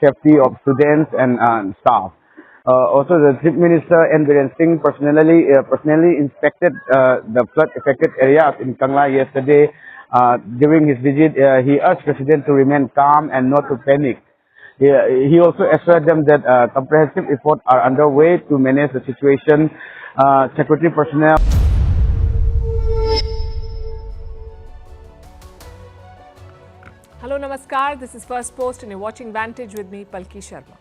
safety of students and staff. Also, the Chief Minister and Biren Singh personally inspected the flood-affected areas in Kangla yesterday. During his visit, he urged President to remain calm and not to panic. He also assured them that comprehensive efforts are underway to manage the situation. Security personnel. Hello, Namaskar. This is Firstpost and you're watching Vantage with me, Palki Sharma.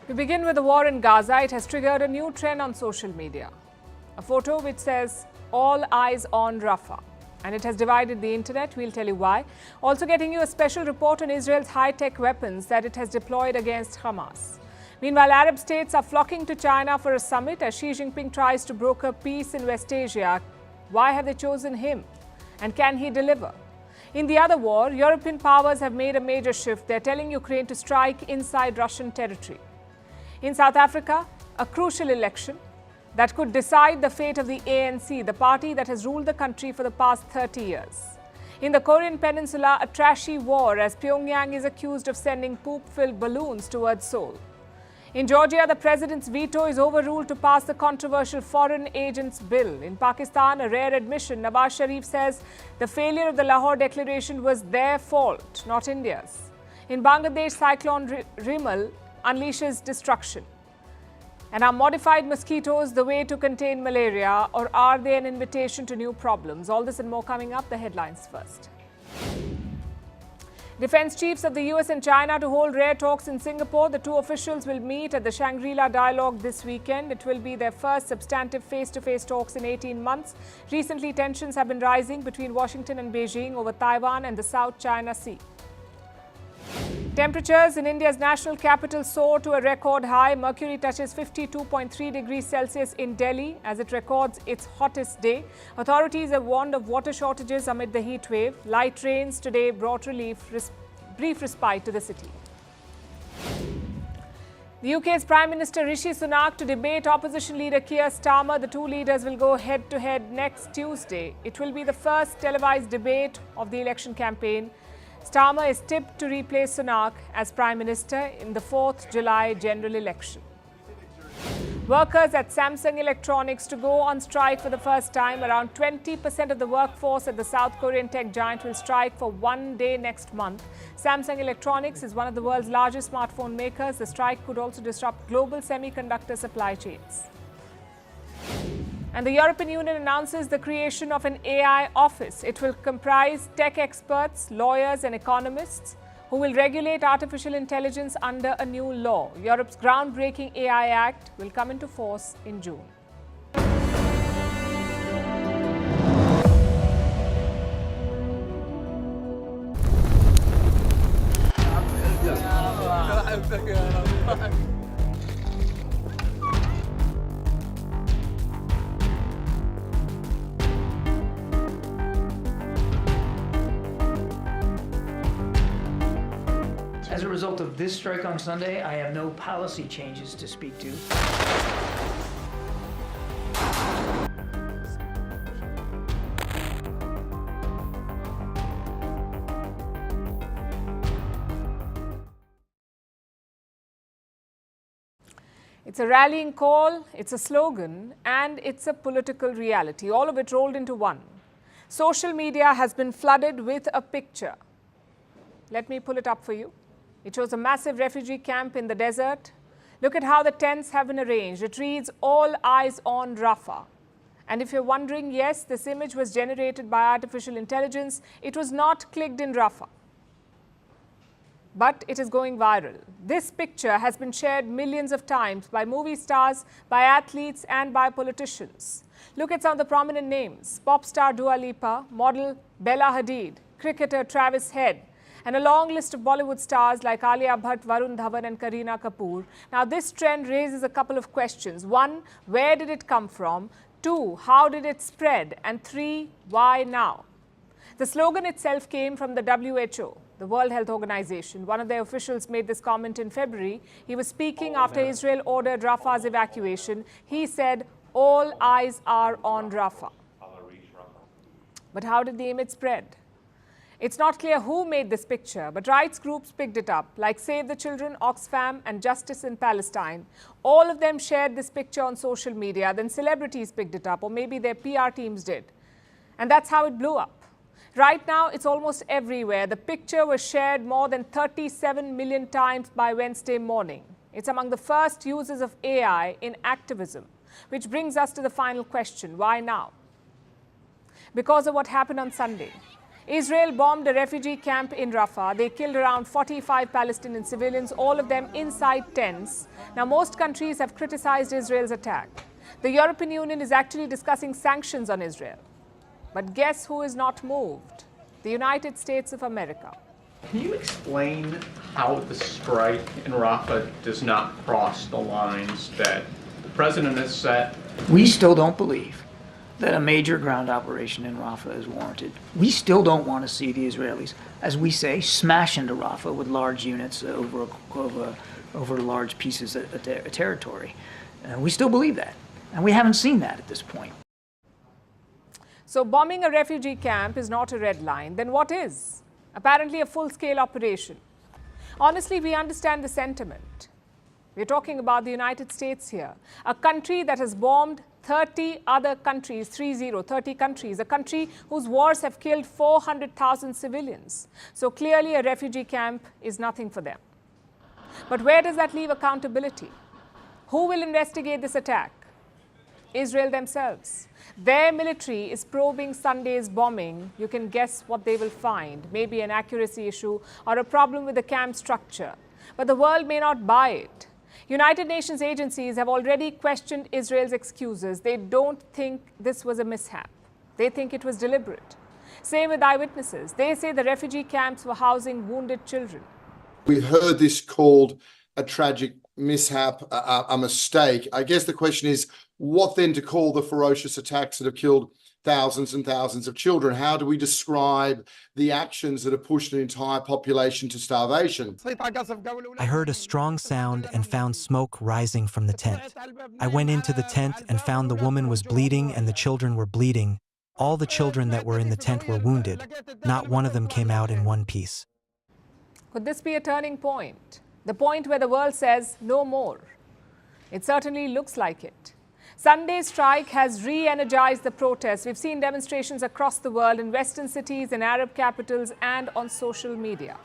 We begin with the war in Gaza. It has triggered a new trend on social media. A photo which says, "All eyes on Rafah." And it has divided the internet. We'll tell you why. Also getting you a special report on Israel's high-tech weapons that it has deployed against Hamas. Meanwhile, Arab states are flocking to China for a summit as Xi Jinping tries to broker peace in West Asia. Why have they chosen him? And can he deliver? In the other war, European powers have made a major shift. They're telling Ukraine to strike inside Russian territory. In South Africa, a crucial election that could decide the fate of the ANC, the party that has ruled the country for the past 30 years. In the Korean Peninsula, a trashy war as Pyongyang is accused of sending poop-filled balloons towards Seoul. In Georgia, the president's veto is overruled to pass the controversial Foreign Agents Bill. In Pakistan, a rare admission, Nawaz Sharif says the failure of the Lahore Declaration was their fault, not India's. In Bangladesh, Cyclone Rimal unleashes destruction. And are modified mosquitoes the way to contain malaria, or are they an invitation to new problems? All this and more coming up. The headlines first. Defense chiefs of the US and China to hold rare talks in Singapore. The two officials will meet at the Shangri-La Dialogue this weekend. It will be their first substantive face-to-face talks in 18 months. Recently, tensions have been rising between Washington and Beijing over Taiwan and the South China Sea. Temperatures in India's national capital soar to a record high. Mercury touches 52.3 degrees Celsius in Delhi as it records its hottest day. Authorities have warned of water shortages amid the heat wave. Light rains today brought brief respite to the city. The UK's Prime Minister Rishi Sunak to debate opposition leader Keir Starmer. The two leaders will go head-to-head next Tuesday. It will be the first televised debate of the election campaign. Starmer is tipped to replace Sunak as Prime Minister in the 4th July general election. Workers at Samsung Electronics to go on strike for the first time. Around 20% of the workforce at the South Korean tech giant will strike for 1 day next month. Samsung Electronics is one of the world's largest smartphone makers. The strike could also disrupt global semiconductor supply chains. And the European Union announces the creation of an AI office. It will comprise tech experts, lawyers and economists who will regulate artificial intelligence under a new law. Europe's groundbreaking AI Act will come into force in June. As a result of this strike on Sunday, I have no policy changes to speak to. It's a rallying call, it's a slogan, and it's a political reality, all of it rolled into one. Social media has been flooded with a picture. Let me pull it up for you. It shows a massive refugee camp in the desert. Look at how the tents have been arranged. It reads, "All eyes on Rafah." And if you're wondering, yes, this image was generated by artificial intelligence. It was not clicked in Rafah, but it is going viral. This picture has been shared millions of times by movie stars, by athletes, and by politicians. Look at some of the prominent names: pop star Dua Lipa, model Bella Hadid, cricketer Travis Head, and a long list of Bollywood stars like Alia Bhatt, Varun Dhawan and Kareena Kapoor. Now, this trend raises a couple of questions. 1, where did it come from? 2, how did it spread? And 3, why now? The slogan itself came from the WHO, the World Health Organization. One of their officials made this comment in February. He was speaking after Israel ordered Rafah's evacuation. He said, "All eyes are on Rafah." But how did the image spread? It's not clear who made this picture, but rights groups picked it up, like Save the Children, Oxfam, and Justice in Palestine. All of them shared this picture on social media. Then celebrities picked it up, or maybe their PR teams did. And that's how it blew up. Right now, it's almost everywhere. The picture was shared more than 37 million times by Wednesday morning. It's among the first uses of AI in activism, which brings us to the final question: why now? Because of what happened on Sunday. Israel bombed a refugee camp in Rafah. They killed around 45 Palestinian civilians, all of them inside tents. Now, most countries have criticized Israel's attack. The European Union is actually discussing sanctions on Israel. But guess who is not moved? The United States of America. Can you explain how the strike in Rafah does not cross the lines that the president has set? We still don't believe that a major ground operation in Rafah is warranted. We still don't want to see the Israelis, as we say, smash into Rafah with large units over large pieces of territory. We still believe that, and we haven't seen that at this point. So bombing a refugee camp is not a red line. Then what is? Apparently a full-scale operation. Honestly, we understand the sentiment. We're talking about the United States here, a country that has bombed 30 other countries, 30 countries, a country whose wars have killed 400,000 civilians. So clearly a refugee camp is nothing for them. But where does that leave accountability? Who will investigate this attack? Israel themselves. Their military is probing Sunday's bombing. You can guess what they will find. Maybe an accuracy issue or a problem with the camp structure. But the world may not buy it. United Nations agencies have already questioned Israel's excuses. They don't think this was a mishap. They think it was deliberate. Same with eyewitnesses. They say the refugee camps were housing wounded children. We heard this called a tragic mishap, a mistake. I guess the question is, what then to call the ferocious attacks that have killed thousands and thousands of children? How do we describe the actions that have pushed an entire population to starvation? I heard a strong sound and found smoke rising from the tent. I went into the tent and found the woman was bleeding and the children were bleeding. All the children that were in the tent were wounded. Not one of them came out in one piece. Could this be a turning point? The point where the world says no more? It certainly looks like it. Sunday's strike has re-energized the protests. We've seen demonstrations across the world in Western cities, in Arab capitals, and on social media.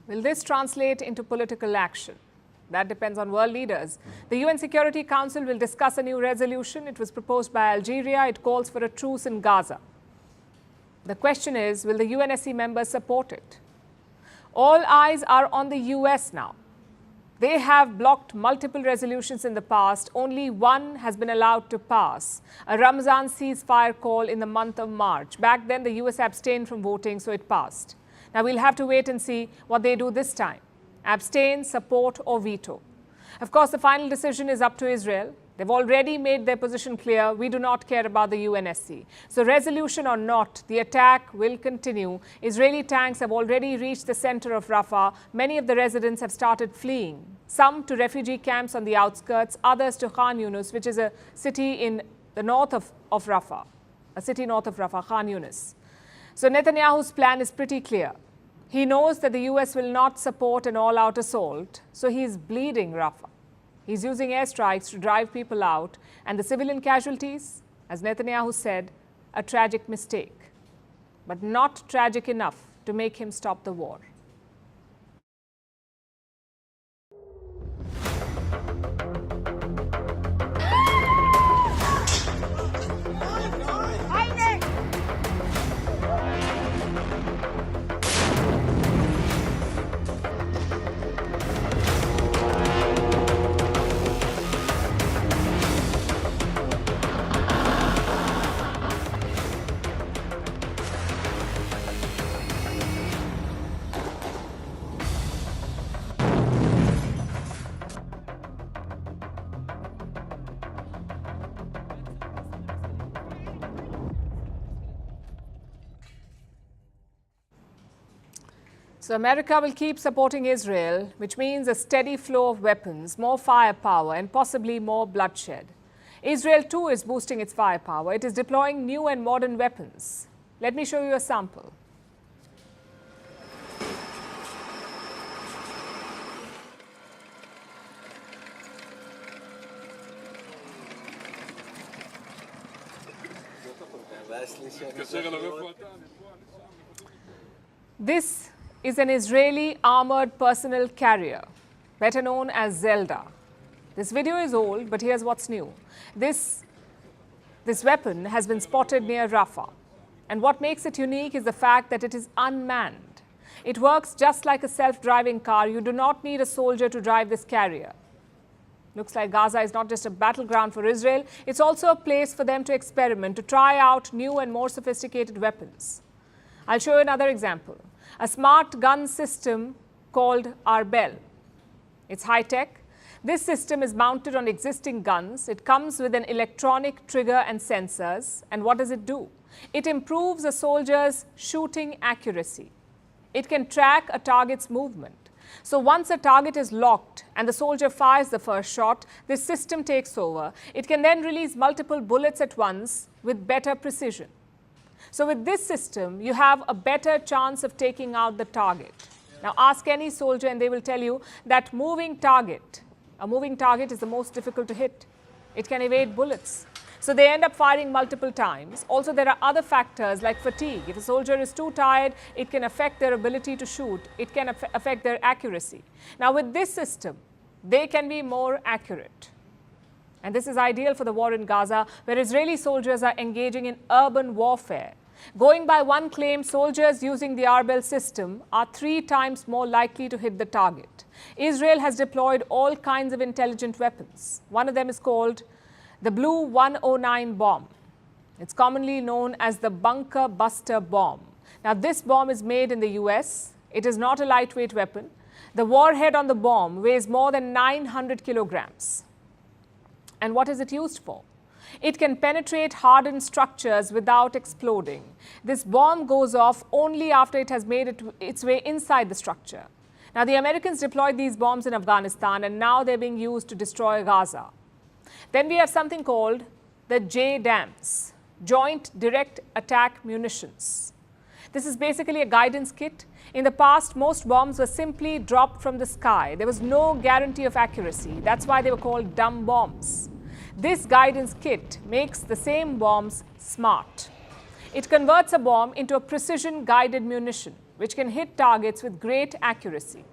Will this translate into political action? That depends on world leaders. The UN Security Council will discuss a new resolution. It was proposed by Algeria. It calls for a truce in Gaza. The question is, will the UNSC members support it? All eyes are on the US now. They have blocked multiple resolutions in the past. Only one has been allowed to pass, a Ramzan ceasefire call in the month of March. Back then, the US abstained from voting, so it passed. Now, we'll have to wait and see what they do this time. Abstain, support, or veto. Of course, the final decision is up to Israel. They've already made their position clear. We do not care about the UNSC. So resolution or not, the attack will continue. Israeli tanks have already reached the center of Rafah. Many of the residents have started fleeing. Some to refugee camps on the outskirts, others to Khan Yunis, which is a city in the north of Rafah. A city north of Rafah, Khan Yunis. So Netanyahu's plan is pretty clear. He knows that the US will not support an all-out assault, so he's bleeding Rafah. He's using airstrikes to drive people out, and the civilian casualties, as Netanyahu said, a tragic mistake, but not tragic enough to make him stop the war. So America will keep supporting Israel, which means a steady flow of weapons, more firepower, and possibly more bloodshed. Israel too is boosting its firepower. It is deploying new and modern weapons. Let me show you a sample. This is an Israeli armored personnel carrier, better known as Zelda. This video is old, but here's what's new. This weapon has been spotted near Rafah. And what makes it unique is the fact that it is unmanned. It works just like a self-driving car. You do not need a soldier to drive this carrier. Looks like Gaza is not just a battleground for Israel, it's also a place for them to experiment, to try out new and more sophisticated weapons. I'll show you another example. A smart gun system called Arbel. It's high-tech. This system is mounted on existing guns. It comes with an electronic trigger and sensors. And what does it do? It improves a soldier's shooting accuracy. It can track a target's movement. So once a target is locked and the soldier fires the first shot, this system takes over. It can then release multiple bullets at once with better precision. So with this system, you have a better chance of taking out the target. Now ask any soldier and they will tell you that a moving target is the most difficult to hit. It can evade bullets. So they end up firing multiple times. Also, there are other factors like fatigue. If a soldier is too tired, it can affect their ability to shoot. It can affect their accuracy. Now, with this system, they can be more accurate. And this is ideal for the war in Gaza, where Israeli soldiers are engaging in urban warfare. Going by one claim, soldiers using the Arbel system are 3 times more likely to hit the target. Israel has deployed all kinds of intelligent weapons. One of them is called the Blue 109 bomb. It's commonly known as the bunker buster bomb. Now, this bomb is made in the US. It is not a lightweight weapon. The warhead on the bomb weighs more than 900 kilograms. And what is it used for? It can penetrate hardened structures without exploding. This bomb goes off only after it has made its way inside the structure. Now, the Americans deployed these bombs in Afghanistan, and now they're being used to destroy Gaza. Then we have something called the JDAMs, Joint Direct Attack Munitions. This is basically a guidance kit. In the past, most bombs were simply dropped from the sky. There was no guarantee of accuracy. That's why they were called dumb bombs. This guidance kit makes the same bombs smart. It converts a bomb into a precision-guided munition, which can hit targets with great accuracy.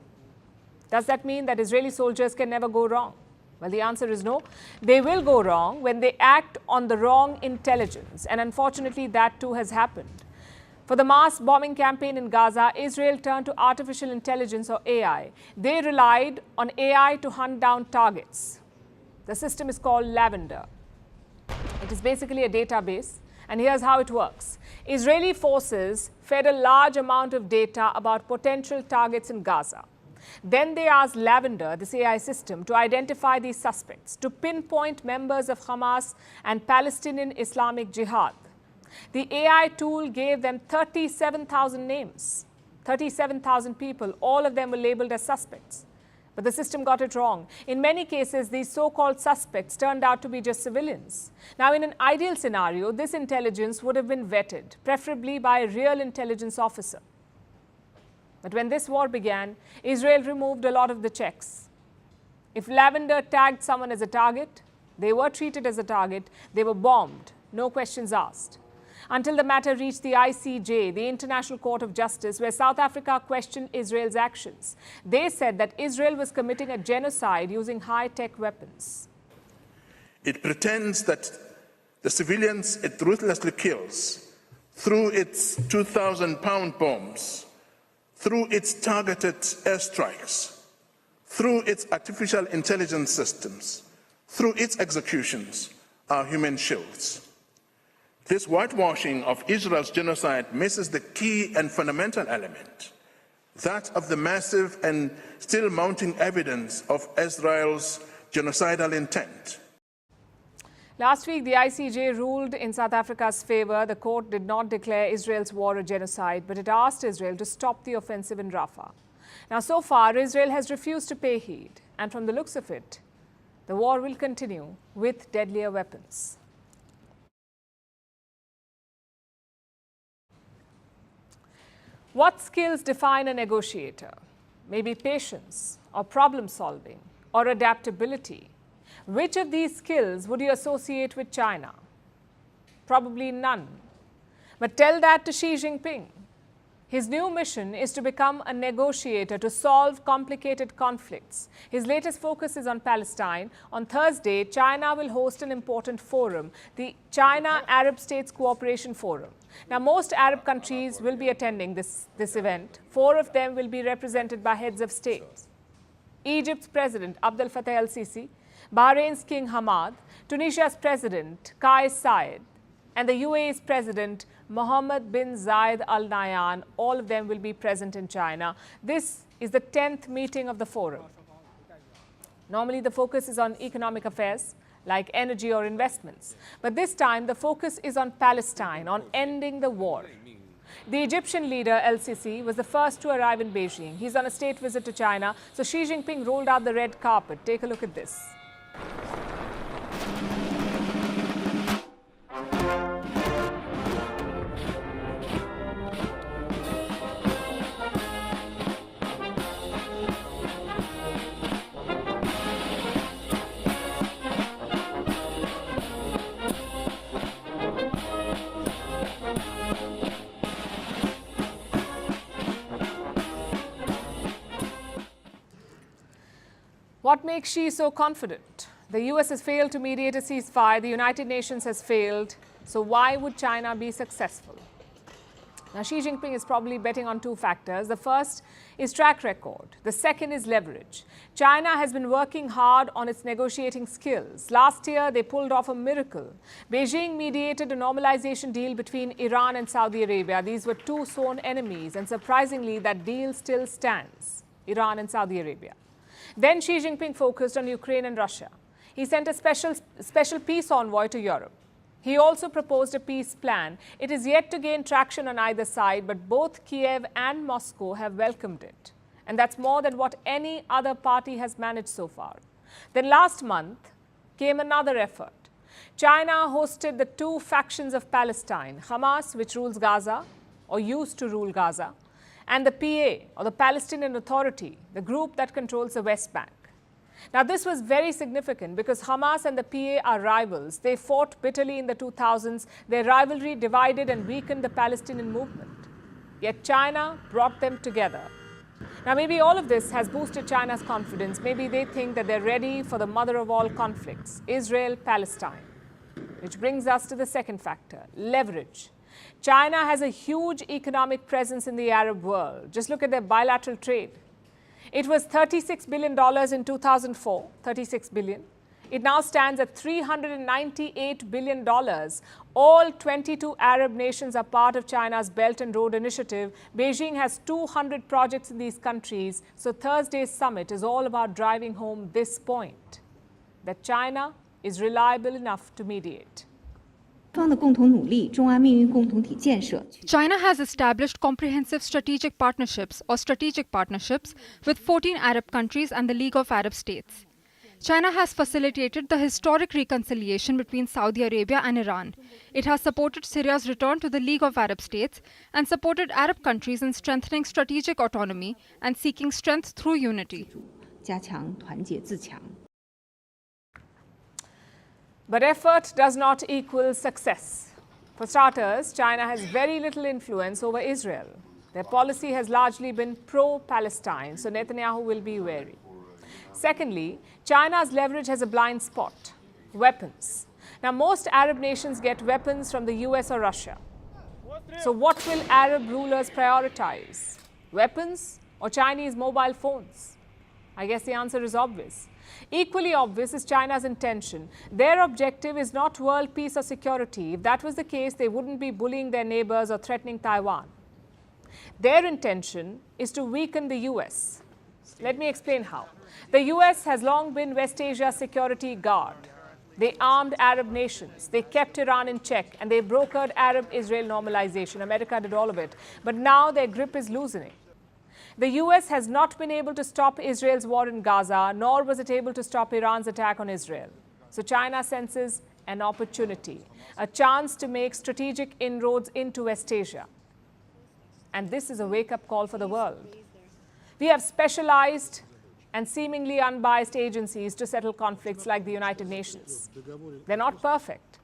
Does that mean that Israeli soldiers can never go wrong? Well, the answer is no. They will go wrong when they act on the wrong intelligence, and unfortunately that too has happened. For the mass bombing campaign in Gaza, Israel turned to artificial intelligence, or AI. They relied on AI to hunt down targets. The system is called Lavender. It is basically a database, and here's how it works. Israeli forces fed a large amount of data about potential targets in Gaza. Then they asked Lavender, this AI system, to identify these suspects, to pinpoint members of Hamas and Palestinian Islamic Jihad. The AI tool gave them 37,000 names, 37,000 people. All of them were labeled as suspects. But the system got it wrong. In many cases, these so-called suspects turned out to be just civilians. Now, in an ideal scenario, this intelligence would have been vetted, preferably by a real intelligence officer. But when this war began, Israel removed a lot of the checks. If Lavender tagged someone as a target, they were treated as a target, they were bombed, no questions asked. Until the matter reached the ICJ, the International Court of Justice, where South Africa questioned Israel's actions. They said that Israel was committing a genocide using high-tech weapons. It pretends that the civilians it ruthlessly kills through its 2,000-pound bombs, through its targeted airstrikes, through its artificial intelligence systems, through its executions, are human shields. This whitewashing of Israel's genocide misses the key and fundamental element, that of the massive and still mounting evidence of Israel's genocidal intent. Last week, the ICJ ruled in South Africa's favor. The court did not declare Israel's war a genocide, but it asked Israel to stop the offensive in Rafah. Now, so far, Israel has refused to pay heed, and from the looks of it, the war will continue with deadlier weapons. What skills define a negotiator? Maybe patience, or problem solving, or adaptability. Which of these skills would you associate with China? Probably none. But tell that to Xi Jinping. His new mission is to become a negotiator to solve complicated conflicts. His latest focus is on Palestine. On Thursday, China will host an important forum, the China Arab States Cooperation Forum. Now, most Arab countries will be attending this event. 4 of them will be represented by heads of state. Egypt's President Abdel Fattah el-Sisi, Bahrain's King Hamad, Tunisia's President Kais Saied, and the UAE's President Mohammed bin Zayed Al Nahyan, all of them will be present in China. This is the 10th meeting of the forum. Normally, the focus is on economic affairs like energy or investments. But this time, the focus is on Palestine, on ending the war. The Egyptian leader, el-Sisi, was the first to arrive in Beijing. He's on a state visit to China. So Xi Jinping rolled out the red carpet. Take a look at this. What makes Xi so confident? The US has failed to mediate a ceasefire. The United Nations has failed. So why would China be successful? Now, Xi Jinping is probably betting on 2 factors. The first is track record. The second is leverage. China has been working hard on its negotiating skills. Last year, they pulled off a miracle. Beijing mediated a normalization deal between Iran and Saudi Arabia. These were 2 sworn enemies, and surprisingly, that deal still stands, Iran and Saudi Arabia. Then Xi Jinping focused on Ukraine and Russia. He sent a special peace envoy to Europe. He also proposed a peace plan. It is yet to gain traction on either side, but both Kiev and Moscow have welcomed it. And that's more than what any other party has managed so far. Then last month came another effort. China hosted the 2 factions of Palestine, Hamas, which rules Gaza, or used to rule Gaza, and the PA, or the Palestinian Authority, the group that controls the West Bank. Now, this was very significant because Hamas and the PA are rivals. They fought bitterly in the 2000s. Their rivalry divided and weakened the Palestinian movement. Yet China brought them together. Now, maybe all of this has boosted China's confidence. Maybe they think that they're ready for the mother of all conflicts, Israel-Palestine. Which brings us to the second factor, leverage. China has a huge economic presence in the Arab world. Just look at their bilateral trade. It was $36 billion in 2004, $36 billion. It now stands at $398 billion. All 22 Arab nations are part of China's Belt and Road Initiative. Beijing has 200 projects in these countries. So Thursday's summit is all about driving home this point, that China is reliable enough to mediate. China has established comprehensive strategic partnerships with 14 Arab countries and the League of Arab States. China has facilitated the historic reconciliation between Saudi Arabia and Iran. It has supported Syria's return to the League of Arab States and supported Arab countries in strengthening strategic autonomy and seeking strength through unity. But effort does not equal success. For starters, China has very little influence over Israel. Their policy has largely been pro-Palestine, so Netanyahu will be wary. Secondly, China's leverage has a blind spot, weapons. Now, most Arab nations get weapons from the US or Russia. So what will Arab rulers prioritize? Weapons or Chinese mobile phones? I guess the answer is obvious. Equally obvious is China's intention. Their objective is not world peace or security. If that was the case, they wouldn't be bullying their neighbors or threatening Taiwan. Their intention is to weaken the US. Let me explain how. The US has long been West Asia's security guard. They armed Arab nations. They kept Iran in check, and they brokered Arab-Israel normalization. America did all of it. But now their grip is loosening. The US has not been able to stop Israel's war in Gaza, nor was it able to stop Iran's attack on Israel. So China senses an opportunity, a chance to make strategic inroads into West Asia. And this is a wake-up call for the world. We have specialized and seemingly unbiased agencies to settle conflicts like the United Nations. They're not perfect,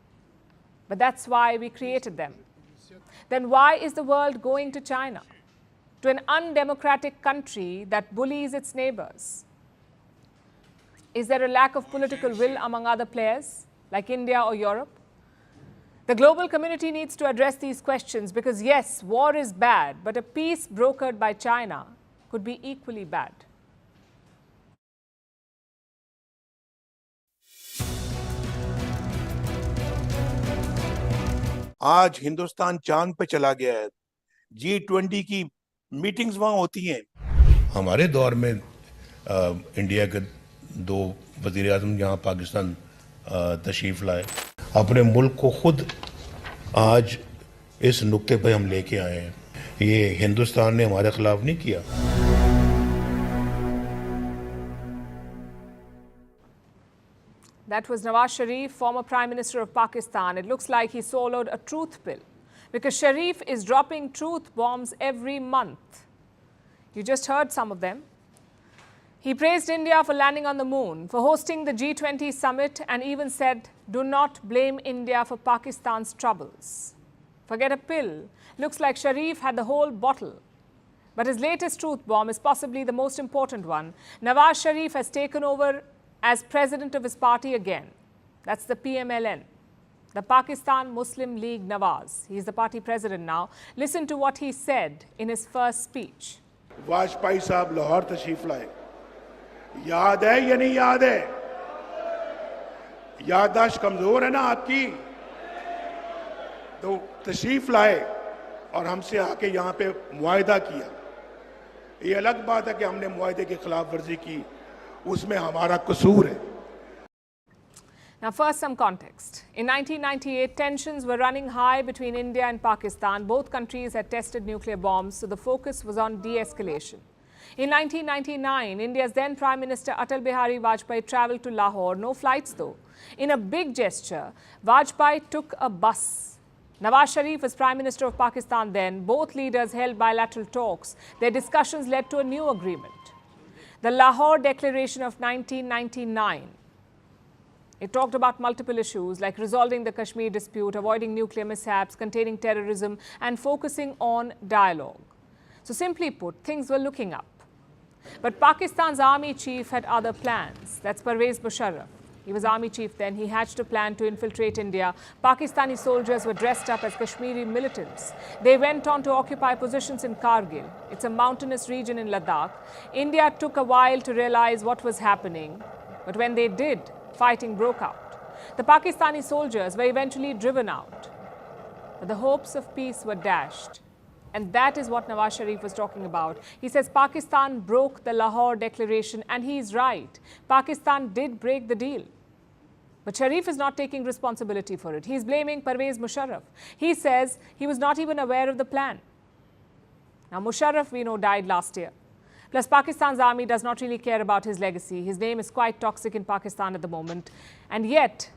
but that's why we created them. Then why is the world going to China, to an undemocratic country that bullies its neighbors? Is there a lack of political will among other players, like India or Europe? The global community needs to address these questions because, yes, war is bad, but a peace brokered by China could be equally bad. आज हिंदुस्तान चांद पे चला गया है। G20 की meetings वहां होती हैं। हमारे दौर में इंडिया के 2 वज़ीर आज़म यहाँ पाकिस्तान तशरीफ लाए, अपने मुल्क को खुद आज इस नुक्ते पे हम लेके आए हैं। ये हिंदुस्तान ने हमारे खिलाफ नहीं किया। That was Nawaz Sharif, former Prime Minister of Pakistan. It looks like he swallowed a truth pill because Sharif is dropping truth bombs every month. You just heard some of them. He praised India for landing on the moon, for hosting the G20 summit, and even said, "Do not blame India for Pakistan's troubles." Forget a pill. Looks like Sharif had the whole bottle. But his latest truth bomb is possibly the most important one. Nawaz Sharif has taken over as president of his party again. That's the PMLN, the Pakistan Muslim League Nawaz. He's the party president now. Listen to what he said in his first speech. Vajpayee साहब लाहौर तशरीफ लाए, याद है या नहीं याद है? याददाश्त कमजोर है ना आपकी? तो तशरीफ लाए और हमसे आके यहाँ पे मुआहिदा किया। ये अलग बात है कि हमने मुआहिदे की खिलाफ वर्जी की, उसमें हमारा कसूर है। Now, first, some context. In 1998, tensions were running high between India and Pakistan. Both countries had tested nuclear bombs, so the focus was on de-escalation. In 1999, India's then Prime Minister Atal Bihari Vajpayee travelled to Lahore. No flights, though. In a big gesture, Vajpayee took a bus. Nawaz Sharif was Prime Minister of Pakistan then. Both leaders held bilateral talks. Their discussions led to a new agreement, the Lahore Declaration of 1999. It talked about multiple issues like resolving the Kashmir dispute, avoiding nuclear mishaps, containing terrorism, and focusing on dialogue. So simply put, things were looking up. But Pakistan's army chief had other plans. That's Pervez Musharraf. He was army chief then. He hatched a plan to infiltrate India. Pakistani soldiers were dressed up as Kashmiri militants. They went on to occupy positions in Kargil. It's a mountainous region in Ladakh. India took a while to realize what was happening. But when they did, fighting broke out. The Pakistani soldiers were eventually driven out. But the hopes of peace were dashed. And that is what Nawaz Sharif was talking about. He says Pakistan broke the Lahore Declaration, and he is right. Pakistan did break the deal. But Sharif is not taking responsibility for it. He is blaming Pervez Musharraf. He says he was not even aware of the plan. Now, Musharraf, we know, died last year. Plus, Pakistan's army does not really care about his legacy. His name is quite toxic in Pakistan at the moment. And yet,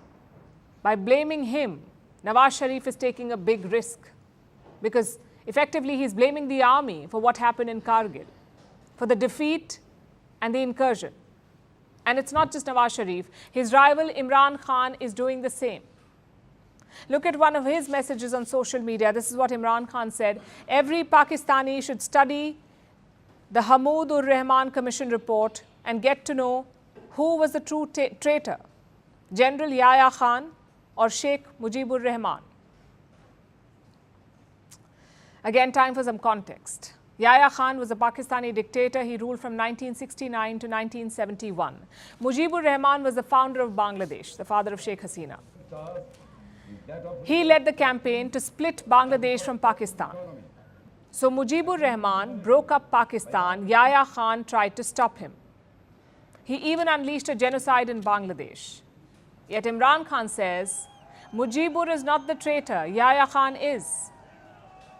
by blaming him, Nawaz Sharif is taking a big risk. Because effectively, he's blaming the army for what happened in Kargil, for the defeat and the incursion. And it's not just Nawaz Sharif. His rival Imran Khan is doing the same. Look at one of his messages on social media. This is what Imran Khan said. Every Pakistani should study the Hamoud-ur-Rahman Commission report and get to know who was the true traitor, General Yahya Khan or Sheikh Mujibur-Rahman. Again, time for some context. Yahya Khan was a Pakistani dictator. He ruled from 1969 to 1971. Mujibur-Rahman was the founder of Bangladesh, the father of Sheikh Hasina. He led the campaign to split Bangladesh from Pakistan. So Mujibur-Rahman broke up Pakistan. Yahya Khan tried to stop him. He even unleashed a genocide in Bangladesh. Yet Imran Khan says, Mujibur is not the traitor, Yahya Khan is.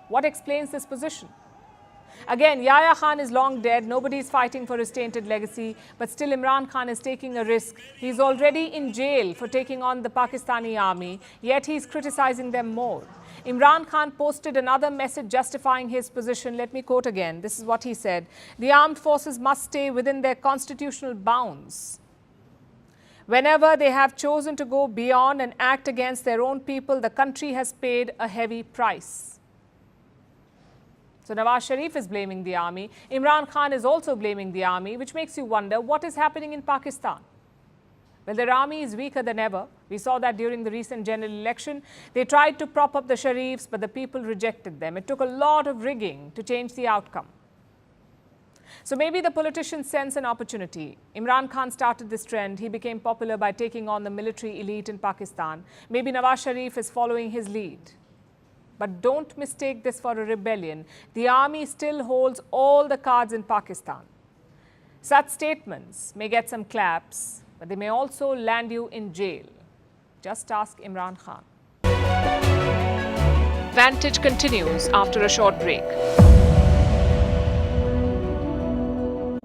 What explains this position? Again, Yahya Khan is long dead, nobody is fighting for his tainted legacy, but still Imran Khan is taking a risk. He's already in jail for taking on the Pakistani army, yet he's criticizing them more. Imran Khan posted another message justifying his position. Let me quote again. This is what he said. The armed forces must stay within their constitutional bounds. Whenever they have chosen to go beyond and act against their own people, the country has paid a heavy price. So Nawaz Sharif is blaming the army. Imran Khan is also blaming the army, which makes you wonder what is happening in Pakistan. Well, their army is weaker than ever. We saw that during the recent general election. They tried to prop up the Sharifs, but the people rejected them. It took a lot of rigging to change the outcome. So maybe the politicians sense an opportunity. Imran Khan started this trend. He became popular by taking on the military elite in Pakistan. Maybe Nawaz Sharif is following his lead. But don't mistake this for a rebellion. The army still holds all the cards in Pakistan. Such statements may get some claps, but they may also land you in jail. Just ask Imran Khan. Vantage continues after a short break.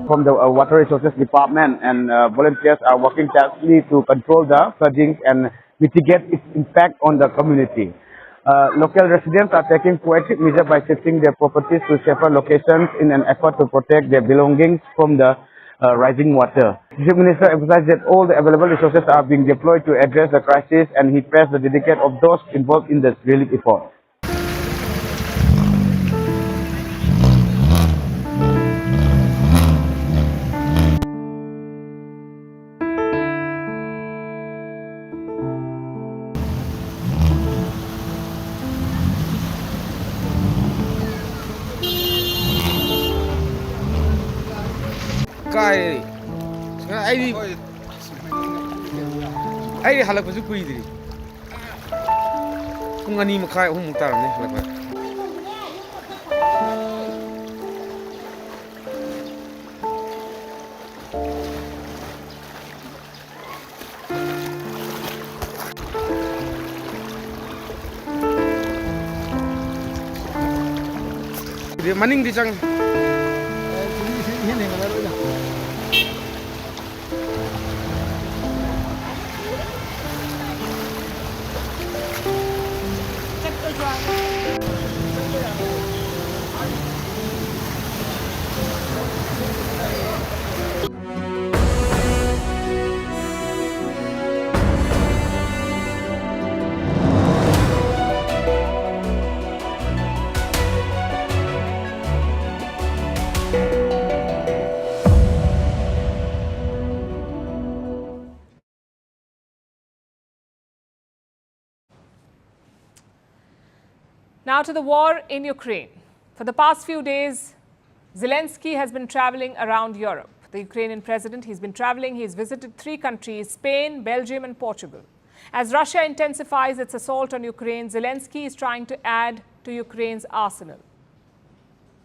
From the Water Resources Department, and volunteers are working tirelessly to control the flooding and mitigate its impact on the community. Local residents are taking proactive measures by shifting their properties to safer locations in an effort to protect their belongings from the rising water. The Chief Minister emphasized that all the available resources are being deployed to address the crisis, and he praised the dedication of those involved in the relief effort. I halak bazu kuidri pung ani makai hum taram ne halak dia maning di jang Now to the war in Ukraine. For the past few days, Zelensky has been traveling around Europe. The Ukrainian president, he's been traveling. He's visited 3 countries, Spain, Belgium and Portugal. As Russia intensifies its assault on Ukraine, Zelensky is trying to add to Ukraine's arsenal.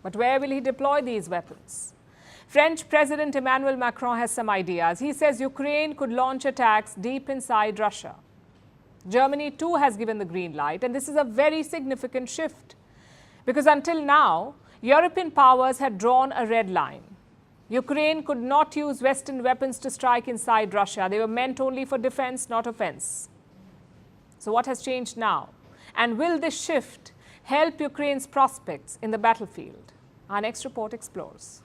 But where will he deploy these weapons? French President Emmanuel Macron has some ideas. He says Ukraine could launch attacks deep inside Russia. Germany too has given the green light, and this is a very significant shift. Because until now, European powers had drawn a red line. Ukraine could not use Western weapons to strike inside Russia. They were meant only for defense, not offense. So what has changed now? And will this shift help Ukraine's prospects in the battlefield? Our next report explores.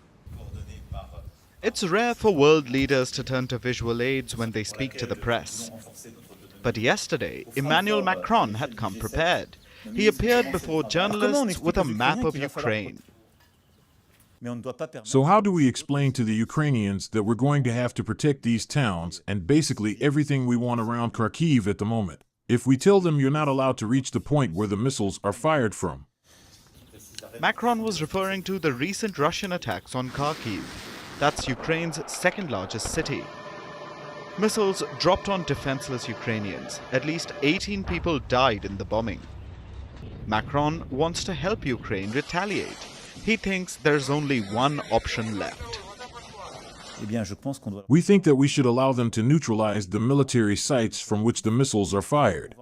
It's rare for world leaders to turn to visual aids when they speak to the press. But yesterday, Emmanuel Macron had come prepared. He appeared before journalists with a map of Ukraine. So how do we explain to the Ukrainians that we're going to have to protect these towns and basically everything we want around Kharkiv at the moment? If we tell them you're not allowed to reach the point where the missiles are fired from. Macron was referring to the recent Russian attacks on Kharkiv. That's Ukraine's second largest city. Missiles dropped on defenseless Ukrainians. At least 18 people died in the bombing. Macron wants to help Ukraine retaliate. He thinks there's only one option left. We think that we should allow them to neutralize the military sites from which the missiles are fired.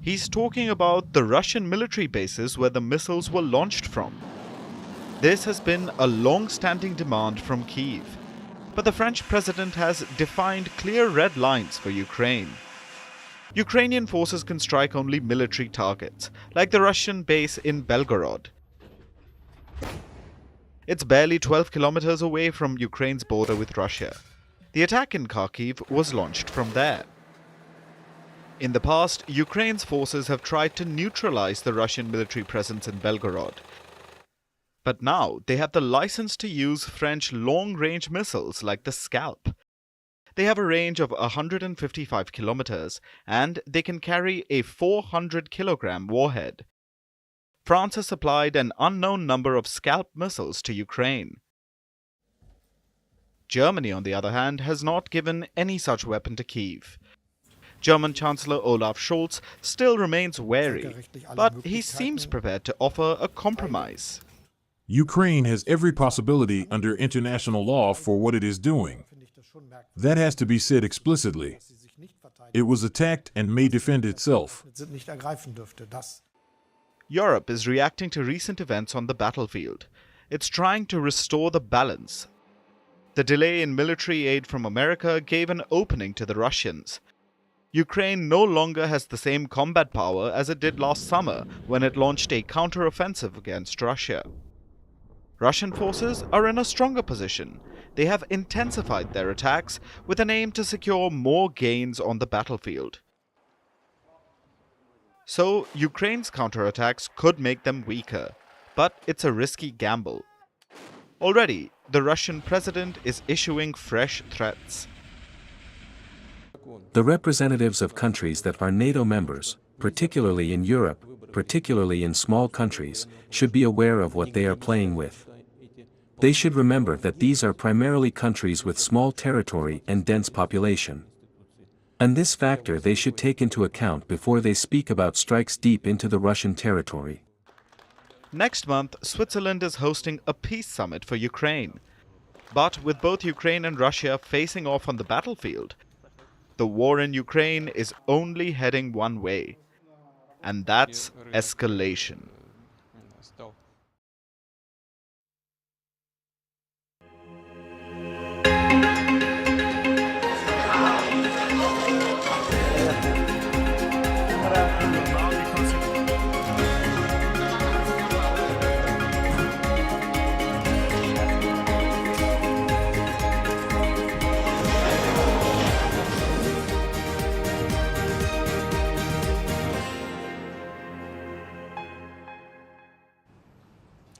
He's talking about the Russian military bases where the missiles were launched from. This has been a long-standing demand from Kyiv. But the French president has defined clear red lines for Ukraine. Ukrainian forces can strike only military targets, like the Russian base in Belgorod. It's barely 12 kilometers away from Ukraine's border with Russia. The attack in Kharkiv was launched from there. In the past, Ukraine's forces have tried to neutralize the Russian military presence in Belgorod. But now they have the license to use French long-range missiles like the Scalp. They have a range of 155 kilometers and they can carry a 400-kilogram warhead. France has supplied an unknown number of Scalp missiles to Ukraine. Germany, on the other hand, has not given any such weapon to Kyiv. German Chancellor Olaf Scholz still remains wary, but he seems prepared to offer a compromise. Ukraine has every possibility under international law for what it is doing. That has to be said explicitly. It was attacked and may defend itself. Europe is reacting to recent events on the battlefield. It's trying to restore the balance. The delay in military aid from America gave an opening to the Russians. Ukraine no longer has the same combat power as it did last summer when it launched a counter-offensive against Russia. Russian forces are in a stronger position. They have intensified their attacks with an aim to secure more gains on the battlefield. So, Ukraine's counterattacks could make them weaker, but it's a risky gamble. Already, the Russian president is issuing fresh threats. The representatives of countries that are NATO members, particularly in Europe, particularly in small countries, should be aware of what they are playing with. They should remember that these are primarily countries with small territory and dense population. And this factor they should take into account before they speak about strikes deep into the Russian territory. Next month, Switzerland is hosting a peace summit for Ukraine. But with both Ukraine and Russia facing off on the battlefield, the war in Ukraine is only heading one way, and that's escalation.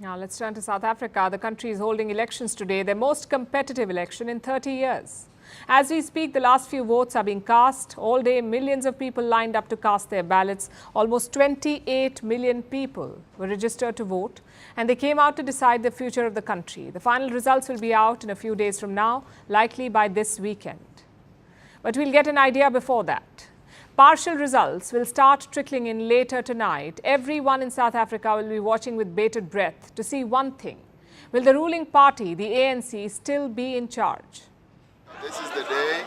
Now let's turn to South Africa. The country is holding elections today, their most competitive election in 30 years. As we speak, the last few votes are being cast. All day, millions of people lined up to cast their ballots. Almost 28 million people were registered to vote, and they came out to decide the future of the country. The final results will be out in a few days from now, likely by this weekend. But we'll get an idea before that. Partial results will start trickling in later tonight. Everyone in South Africa will be watching with bated breath to see one thing. Will the ruling party, the ANC, still be in charge? This is the day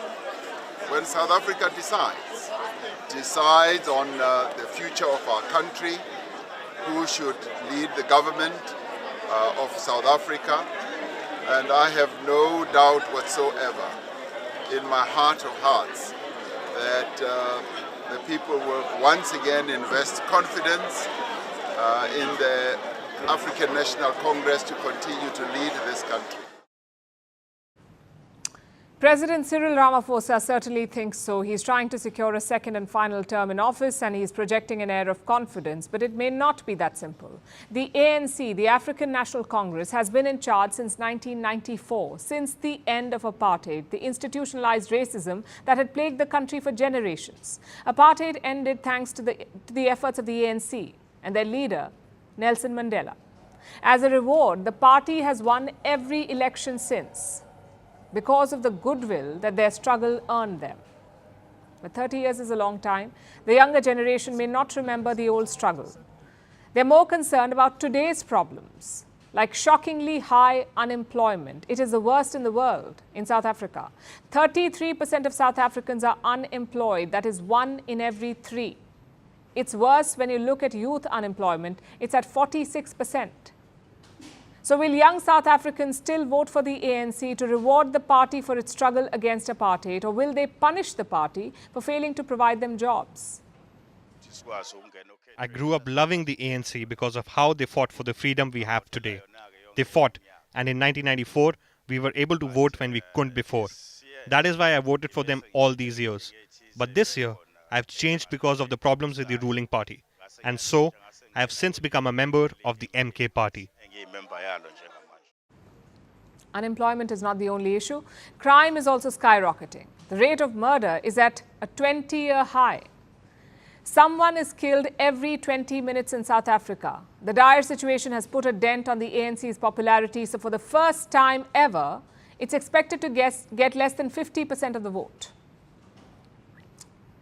when South Africa decides on the future of our country, who should lead the government of South Africa. And I have no doubt whatsoever in my heart of hearts that the people will once again invest confidence in the African National Congress to continue to lead this country. President Cyril Ramaphosa certainly thinks so. He's trying to secure a second and final term in office, and he's projecting an air of confidence. But it may not be that simple. The ANC, the African National Congress, has been in charge since 1994, since the end of apartheid, the institutionalized racism that had plagued the country for generations. Apartheid ended thanks to the efforts of the ANC and their leader, Nelson Mandela. As a reward, the party has won every election since, because of the goodwill that their struggle earned them. But 30 years is a long time. The younger generation may not remember the old struggle. They're more concerned about today's problems. like shockingly high unemployment. It is the worst in the world in South Africa. 33% of South Africans are unemployed. That is 1 in every 3. It's worse when you look at youth unemployment. It's at 46%. So will young South Africans still vote for the ANC to reward the party for its struggle against apartheid, or will they punish the party for failing to provide them jobs? I grew up loving the ANC because of how they fought for the freedom we have today. They fought, and in 1994, we were able to vote when we couldn't before. That is why I voted for them all these years. But this year, I've changed because of the problems with the ruling party. And so, I have since become a member of the MK party. Unemployment is not the only issue. Crime is also skyrocketing. The rate of murder is at a 20-year high. Someone is killed every 20 minutes in South Africa. The dire situation has put a dent on the ANC's popularity. So for the first time ever, it's expected to get less than 50% of the vote.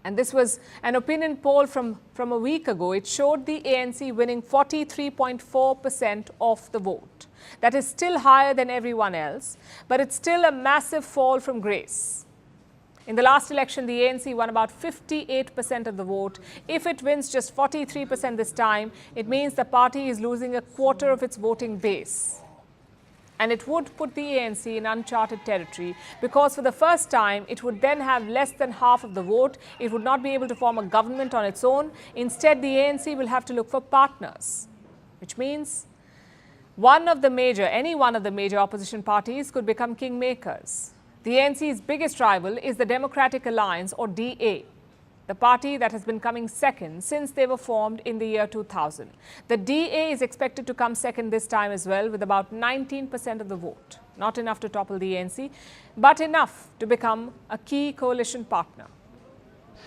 And this was an opinion poll from a week ago. It showed the ANC winning 43.4% of the vote. That is still higher than everyone else, but it's still a massive fall from grace. In the last election, the ANC won about 58% of the vote. If it wins just 43% this time, it means the party is losing a quarter of its voting base. And it would put the ANC in uncharted territory, because for the first time, it would then have less than half of the vote. It would not be able to form a government on its own. Instead, the ANC will have to look for partners, which means any one of the major opposition parties could become kingmakers. The ANC's biggest rival is the Democratic Alliance, or DA, the party that has been coming second since they were formed in the year 2000. The DA is expected to come second this time as well, with about 19% of the vote. Not enough to topple the ANC, but enough to become a key coalition partner.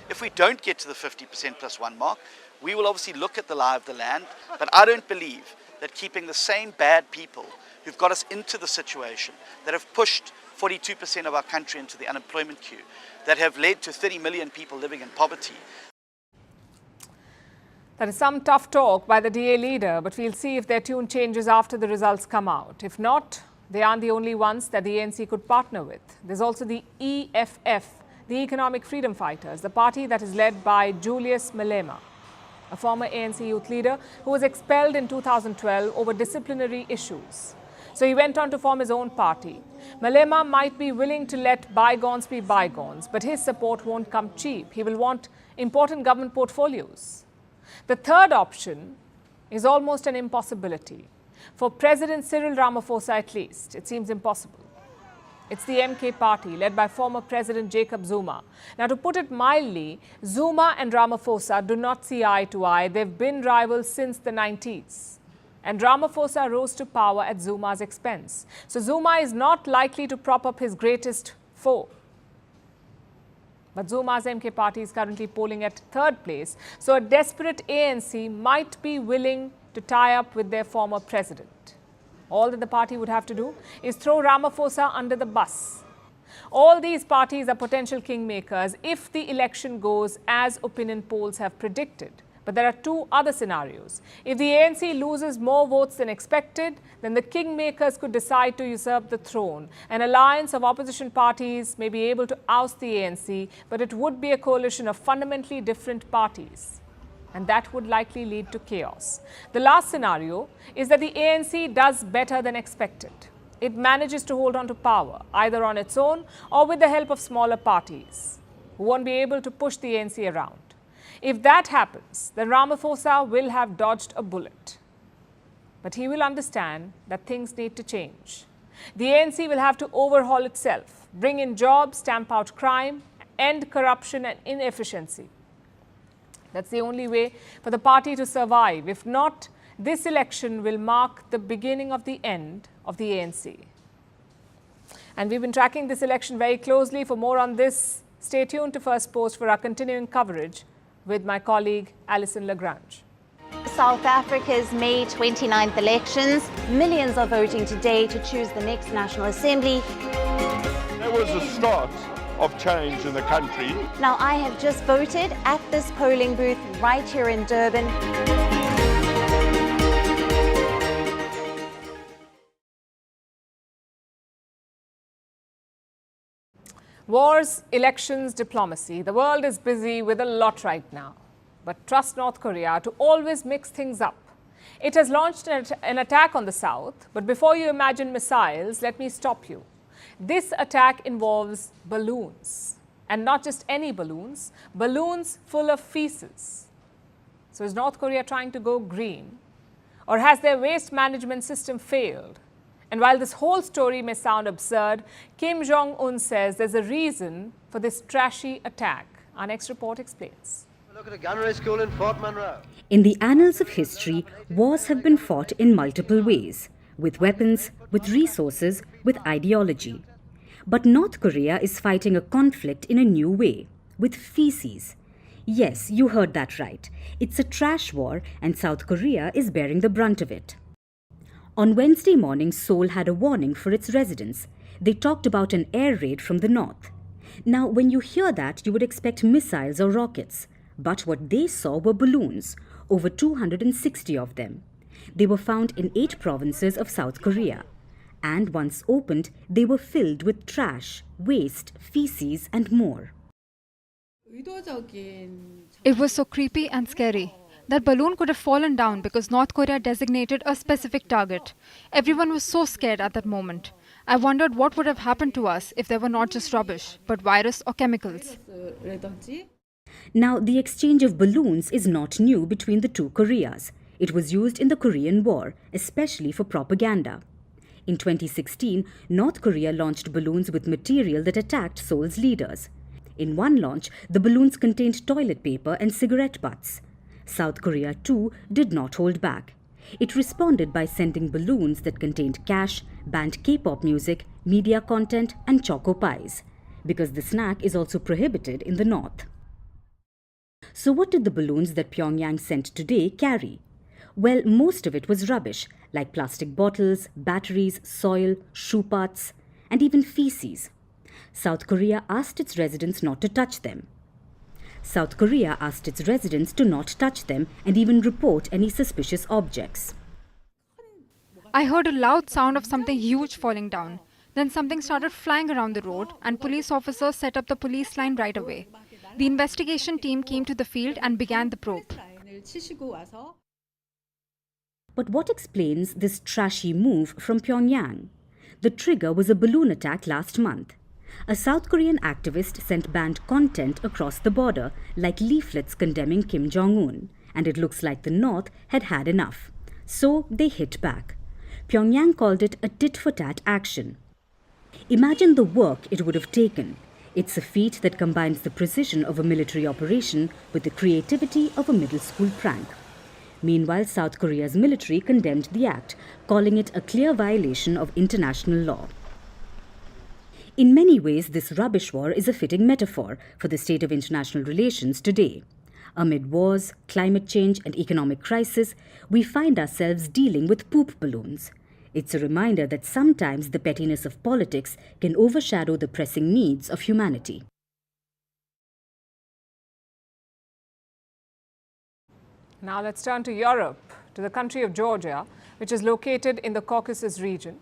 If we don't get to the 50% plus one mark, we will obviously look at the lie of the land, but I don't believe that keeping the same bad people who've got us into the situation, that have pushed 42% of our country into the unemployment queue, that have led to 30 million people living in poverty. That is some tough talk by the DA leader, but we'll see if their tune changes after the results come out. If not, they aren't the only ones that the ANC could partner with. There's also the EFF, the Economic Freedom Fighters, the party that is led by Julius Malema, a former ANC youth leader who was expelled in 2012 over disciplinary issues. So he went on to form his own party. Malema might be willing to let bygones be bygones, but his support won't come cheap. He will want important government portfolios. The third option is almost an impossibility. For President Cyril Ramaphosa, at least, it seems impossible. It's the MK party, led by former President Jacob Zuma. Now, to put it mildly, Zuma and Ramaphosa do not see eye to eye. They've been rivals since the 90s. And Ramaphosa rose to power at Zuma's expense. So Zuma is not likely to prop up his greatest foe. But Zuma's MK party is currently polling at third place. So a desperate ANC might be willing to tie up with their former president. All that the party would have to do is throw Ramaphosa under the bus. All these parties are potential kingmakers if the election goes as opinion polls have predicted. But there are two other scenarios. If the ANC loses more votes than expected, then the kingmakers could decide to usurp the throne. An alliance of opposition parties may be able to oust the ANC, but it would be a coalition of fundamentally different parties. And that would likely lead to chaos. The last scenario is that the ANC does better than expected. It manages to hold on to power, either on its own or with the help of smaller parties, who won't be able to push the ANC around. If that happens, then Ramaphosa will have dodged a bullet. But he will understand that things need to change. The ANC will have to overhaul itself, bring in jobs, stamp out crime, end corruption and inefficiency. That's the only way for the party to survive. If not, this election will mark the beginning of the end of the ANC. And we've been tracking this election very closely. For more on this, stay tuned to Firstpost for our continuing coverage with my colleague Alison Lagrange. South Africa's May 29th elections. Millions are voting today to choose the next National Assembly. There was a start of change in the country. Now, I have just voted at this polling booth right here in Durban. Wars, elections, diplomacy. The world is busy with a lot right now. But trust North Korea to always mix things up. It has launched an attack on the south, but before you imagine missiles, let me stop you. This attack involves balloons, and not just any balloons, balloons full of feces. So is North Korea trying to go green? Or has their waste management system failed? And while this whole story may sound absurd, Kim Jong-un says there's a reason for this trashy attack. Our next report explains. Look at a gunnery school in Fort Monroe. In the annals of history, wars have been fought in multiple ways, with weapons, with resources, with ideology. But North Korea is fighting a conflict in a new way, with feces. Yes, you heard that right. It's a trash war, and South Korea is bearing the brunt of it. On Wednesday morning, Seoul had a warning for its residents. They talked about an air raid from the north. Now, when you hear that, you would expect missiles or rockets. But what they saw were balloons, over 260 of them. They were found in 8 provinces of South Korea. And once opened, they were filled with trash, waste, feces, and more. It was so creepy and scary. That balloon could have fallen down because North Korea designated a specific target. Everyone was so scared at that moment. I wondered what would have happened to us if there were not just rubbish, but virus or chemicals. Now, the exchange of balloons is not new between the two Koreas. It was used in the Korean War, especially for propaganda. In 2016, North Korea launched balloons with material that attacked Seoul's leaders. In one launch, the balloons contained toilet paper and cigarette butts. South Korea, too, did not hold back. It responded by sending balloons that contained cash, banned K-pop music, media content, and choco pies, because the snack is also prohibited in the north. So what did the balloons that Pyongyang sent today carry? Well, most of it was rubbish, like plastic bottles, batteries, soil, shoe parts, and even feces. South Korea asked its residents not to touch them. South Korea asked its residents to not touch them and even report any suspicious objects. I heard a loud sound of something huge falling down. Then something started flying around the road, and police officers set up the police line right away. The investigation team came to the field and began the probe. But what explains this trashy move from Pyongyang? The trigger was a balloon attack last month. A South Korean activist sent banned content across the border, like leaflets condemning Kim Jong-un, and it looks like the North had had enough. So they hit back. Pyongyang called it a tit-for-tat action. Imagine the work it would have taken. It's a feat that combines the precision of a military operation with the creativity of a middle school prank. Meanwhile, South Korea's military condemned the act, calling it a clear violation of international law. In many ways, this rubbish war is a fitting metaphor for the state of international relations today. Amid wars, climate change, and economic crisis, we find ourselves dealing with poop balloons. It's a reminder that sometimes the pettiness of politics can overshadow the pressing needs of humanity. Now let's turn to Europe, to the country of Georgia, which is located in the Caucasus region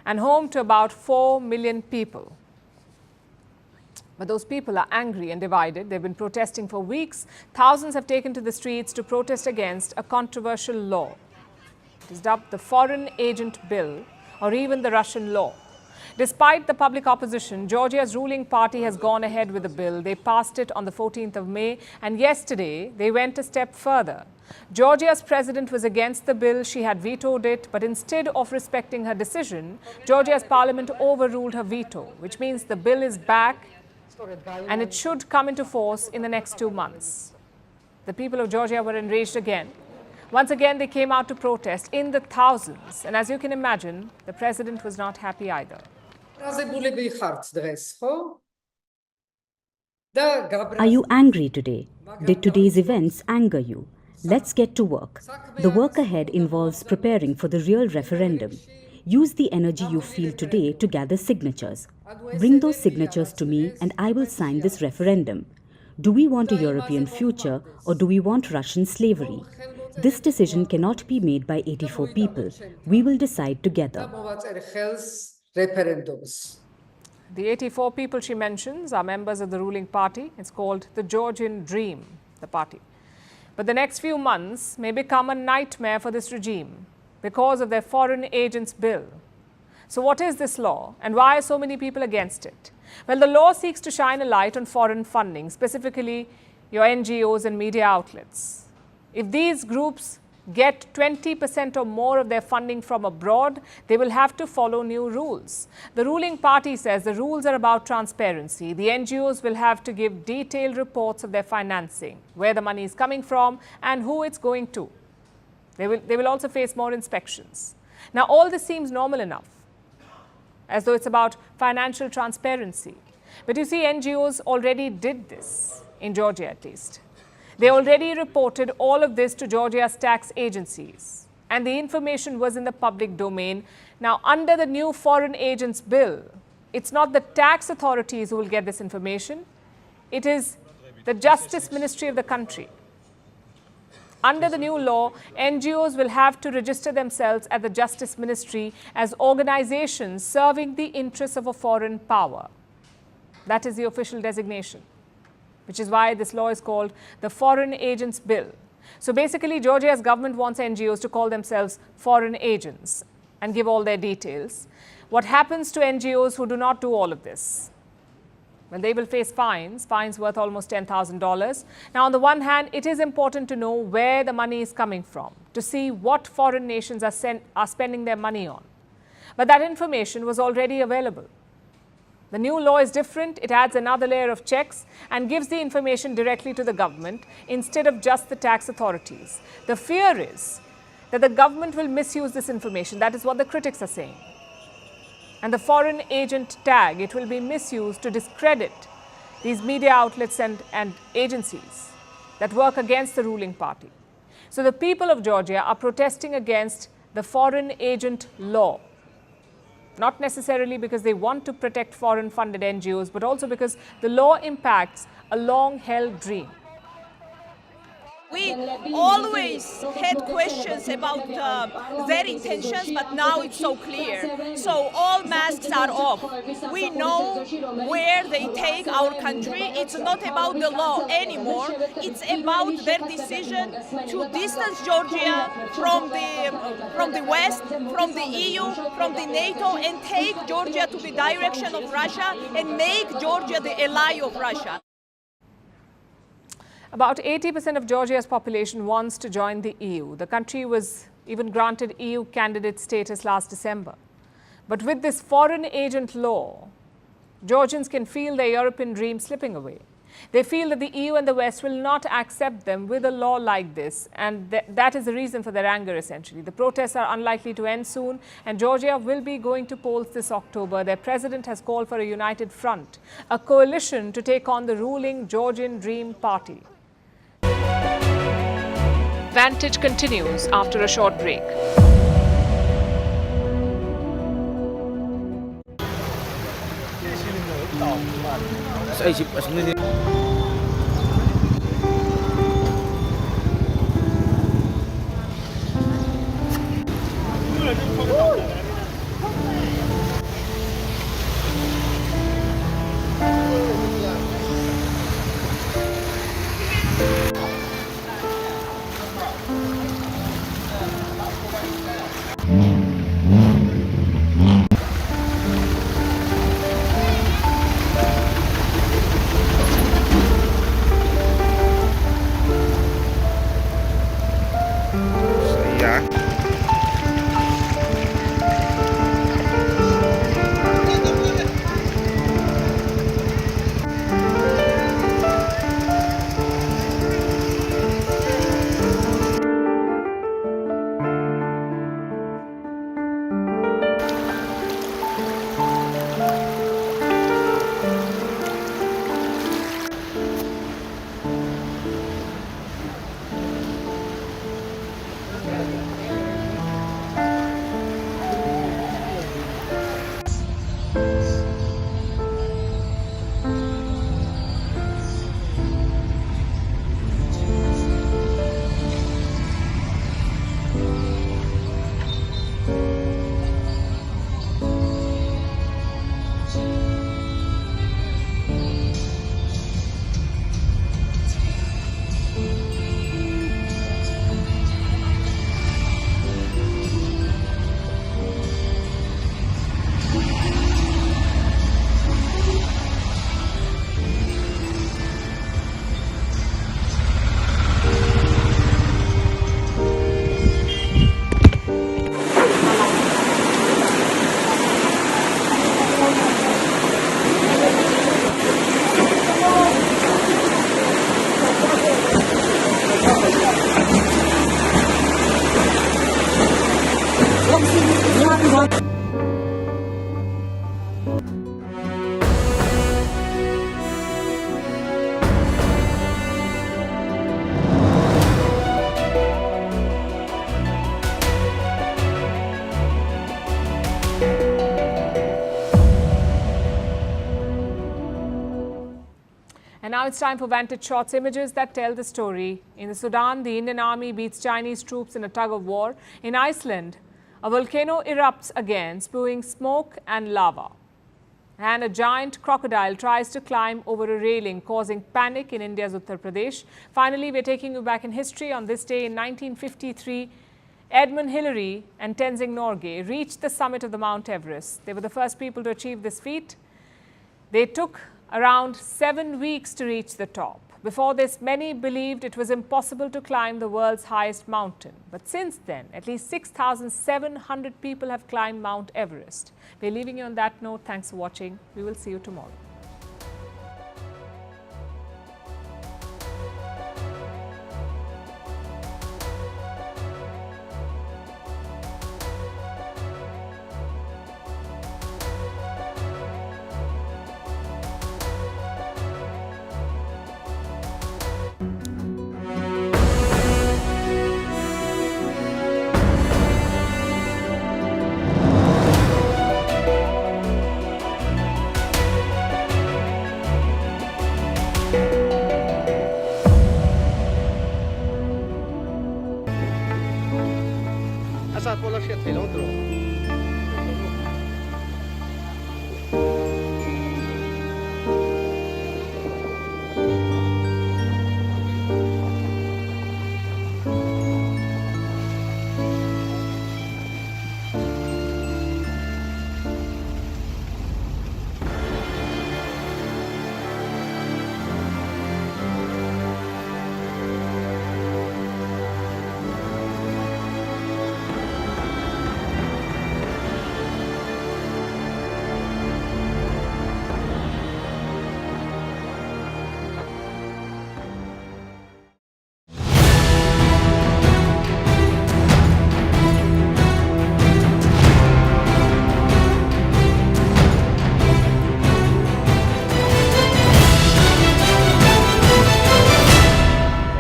and home to about 4 million people. But those people are angry and divided. They've been protesting for weeks. Thousands have taken to the streets to protest against a controversial law. It is dubbed the Foreign Agent Bill, or even the Russian law. Despite the public opposition, Georgia's ruling party has gone ahead with the bill. They passed it on the 14th of May, and yesterday they went a step further. Georgia's president was against the bill. She had vetoed it, but instead of respecting her decision, Georgia's parliament overruled her veto, which means the bill is back and it should come into force in the next 2 months. The people of Georgia were enraged again. Once again, they came out to protest in the thousands. And as you can imagine, the president was not happy either. Are you angry today? Did today's events anger you? Let's get to work. The work ahead involves preparing for the real referendum. Use the energy you feel today to gather signatures. Bring those signatures to me and I will sign this referendum. Do we want a European future or do we want Russian slavery? This decision cannot be made by 84 people. We will decide together. The 84 people she mentions are members of the ruling party. It's called the Georgian Dream, the party. But the next few months may become a nightmare for this regime because of their foreign agents bill. So what is this law and why are so many people against it? Well, the law seeks to shine a light on foreign funding, specifically your NGOs and media outlets. If these groups get 20% or more of their funding from abroad, they will have to follow new rules. The ruling party says the rules are about transparency. The NGOs will have to give detailed reports of their financing, where the money is coming from and who it's going to. They will also face more inspections. Now, all this seems normal enough, as though it's about financial transparency. But you see, NGOs already did this, in Georgia at least. They already reported all of this to Georgia's tax agencies, and the information was in the public domain. Now, under the new Foreign Agents Bill, it's not the tax authorities who will get this information. It is the Justice Ministry of the country. Under the new law, NGOs will have to register themselves at the Justice Ministry as organizations serving the interests of a foreign power. That is the official designation, which is why this law is called the Foreign Agents Bill. So basically, Georgia's government wants NGOs to call themselves foreign agents and give all their details. What happens to NGOs who do not do all of this? Well, they will face fines worth almost $10,000. Now, on the one hand, it is important to know where the money is coming from, to see what foreign nations are spending their money on. But that information was already available. The new law is different. It adds another layer of checks and gives the information directly to the government instead of just the tax authorities. The fear is that the government will misuse this information. That is what the critics are saying. And the foreign agent tag, it will be misused to discredit these media outlets and agencies that work against the ruling party. So the people of Georgia are protesting against the foreign agent law. Not necessarily because they want to protect foreign-funded NGOs, but also because the law impacts a long-held dream. We always had questions about their intentions, but now it's so clear. So all masks are off. We know where they take our country. It's not about the law anymore. It's about their decision to distance Georgia from the West, from the EU, from the NATO, and take Georgia to the direction of Russia and make Georgia the ally of Russia. About 80% of Georgia's population wants to join the EU. The country was even granted EU candidate status last December. But with this foreign agent law, Georgians can feel their European dream slipping away. They feel that the EU and the West will not accept them with a law like this, and that is the reason for their anger, essentially. The protests are unlikely to end soon, and Georgia will be going to polls this October. Their president has called for a united front, a coalition to take on the ruling Georgian Dream Party. Vantage continues after a short break. And now it's time for Vantage Shots, images that tell the story. In the Sudan, the Indian army beats Chinese troops in a tug-of-war. In Iceland, a volcano erupts again, spewing smoke and lava. And a giant crocodile tries to climb over a railing, causing panic in India's Uttar Pradesh. Finally, we're taking you back in history. On this day in 1953, Edmund Hillary and Tenzing Norgay reached the summit of the Mount Everest. They were the first people to achieve this feat. They took around 7 weeks to reach the top. Before this, many believed it was impossible to climb the world's highest mountain. But since then, at least 6,700 people have climbed Mount Everest. We're leaving you on that note. Thanks for watching. We will see you tomorrow.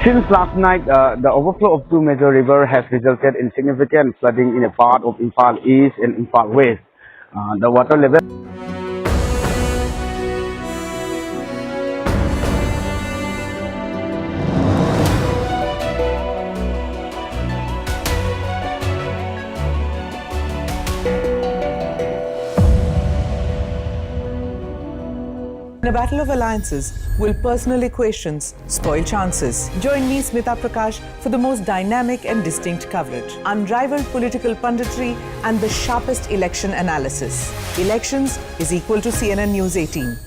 Since last night, the overflow of two major rivers has resulted in significant flooding in a part of Imphal East and Imphal West. The water level In a battle of alliances, will personal equations spoil chances? Join me, Smita Prakash, for the most dynamic and distinct coverage, unrivaled political punditry and the sharpest election analysis. Elections is equal to CNN News 18.